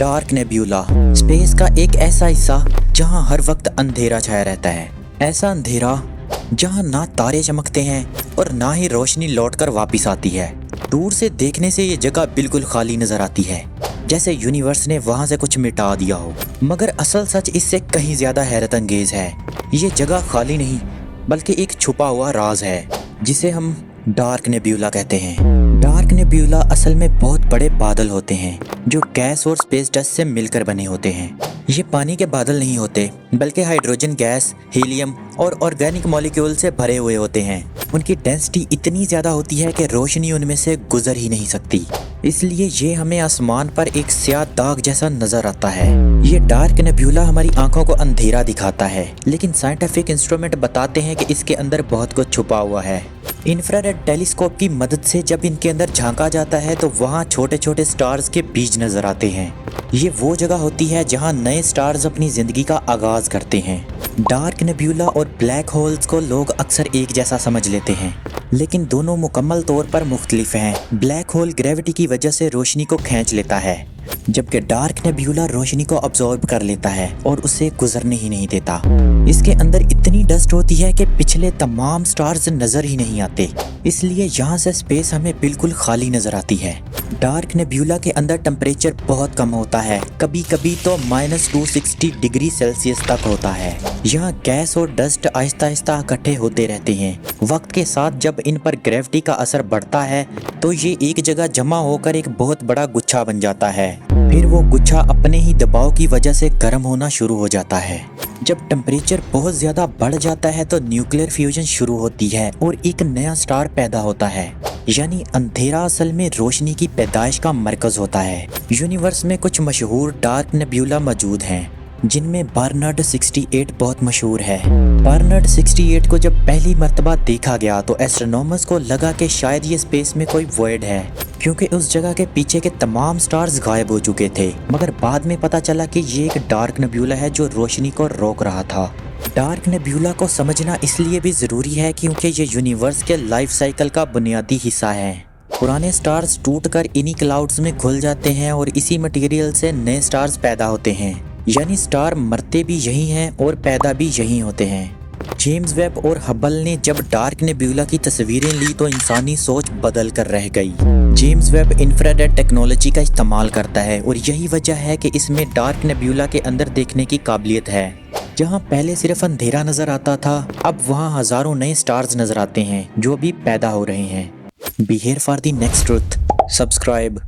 Dark nebula space का एक ऐसा हिस्सा जहां हर वक्त अंधेरा छाया रहता है। ऐसा अंधेरा जहां ना तारे चमकते हैं और ना ही रोशनी लौटकर वापस आती है। दूर से देखने से ये जगह बिल्कुल खाली नजर आती है, जैसे यूनिवर्स ने वहां से कुछ मिटा दिया हो। मगर असल सच इससे कहीं ज्यादा हैरत अंगेज है। ये जगह खाली नहीं बल्कि एक छुपा हुआ राज है जिसे हम डार्क नेब्यूला कहते हैं। डार्क नेब्यूला असल में बहुत बड़े बादल होते हैं जो गैस और स्पेस डस्ट से मिलकर बने होते हैं। ये पानी के बादल नहीं होते बल्कि हाइड्रोजन गैस, हीलियम और ऑर्गेनिक मॉलिक्यूल से भरे हुए होते हैं। उनकी डेंसिटी इतनी ज़्यादा होती है कि रोशनी उनमें से गुजर ही नहीं सकती, इसलिए ये हमें आसमान पर एक स्याह दाग जैसा नजर आता है। ये डार्क नेब्यूला हमारी आंखों को अंधेरा दिखाता है, लेकिन साइंटिफिक इंस्ट्रूमेंट बताते हैं कि इसके अंदर बहुत कुछ छुपा हुआ है। इंफ्रारेड टेलीस्कोप की मदद से जब इनके अंदर झांका जाता है तो वहाँ छोटे छोटे स्टार्स के बीज नजर आते हैं। ये वो जगह होती है जहाँ नए स्टार्स अपनी जिंदगी का आगाज करते हैं। डार्क नेब्यूला और ब्लैक होल्स को लोग अक्सर एक जैसा समझ लेते हैं, लेकिन दोनों मुकम्मल तौर पर मुख्तलिफ हैं। ब्लैक होल ग्रेविटी की वजह से रोशनी को खींच लेता है, जबकि डार्क नेब्यूला रोशनी को अब्सॉर्ब कर लेता है और उसे गुजरने ही नहीं देता। इसके अंदर इतनी डस्ट होती है कि पिछले तमाम स्टार्स नजर ही नहीं आते, इसलिए यहाँ से स्पेस हमें बिल्कुल खाली नजर आती है। डार्क नेब्यूला के अंदर टेम्परेचर बहुत कम होता है, कभी कभी तो -260 डिग्री सेल्सियस तक होता है। यहाँ गैस और डस्ट आहिस्ता आहिस्ता इकट्ठे होते रहते हैं। वक्त के साथ जब इन पर ग्रेविटी का असर बढ़ता है तो ये एक जगह जमा होकर एक बहुत बड़ा गुच्छा बन जाता है। फिर वो गुच्छा अपने ही दबाव की वजह से गर्म होना शुरू हो जाता है। जब टेम्परेचर बहुत ज़्यादा बढ़ जाता है तो न्यूक्लियर फ्यूजन शुरू होती है और एक नया स्टार पैदा होता है। यानी अंधेरा असल में रोशनी की पैदाइश का मरकज होता है। यूनिवर्स में कुछ मशहूर डार्क नेब्यूला मौजूद हैं, जिनमें बर्नर्ड 68 बहुत मशहूर है। बर्नर्ड 68 को जब पहली मर्तबा देखा गया तो एस्ट्रोनॉमर्स को लगा कि शायद ये स्पेस में कोई वॉइड है, क्योंकि उस जगह के पीछे के तमाम स्टार्स गायब हो चुके थे। मगर बाद में पता चला कि ये एक डार्क नेब्यूला है जो रोशनी को रोक रहा था। डार्क नेब्यूला को समझना इसलिए भी ज़रूरी है क्योंकि ये यूनिवर्स के लाइफ साइकिल का बुनियादी हिस्सा है। पुराने स्टार्स टूटकर इन्हीं क्लाउड्स में घुल जाते हैं और इसी मटेरियल से नए स्टार्स पैदा होते हैं। यानी स्टार मरते भी यही हैं और पैदा भी यही होते हैं। जेम्स वेब और हबल ने जब डार्क नेब्यूला की तस्वीरें ली तो इंसानी सोच बदल कर रह गई। जेम्स वेब इंफ्रारेड टेक्नोलॉजी का इस्तेमाल करता है और यही वजह है कि इसमें डार्क नेब्यूला के अंदर देखने की काबिलियत है। जहां पहले सिर्फ अंधेरा नजर आता था, अब वहां हजारों नए स्टार्स नजर आते हैं जो भी पैदा हो रहे हैं। Be here for the next truth. Subscribe.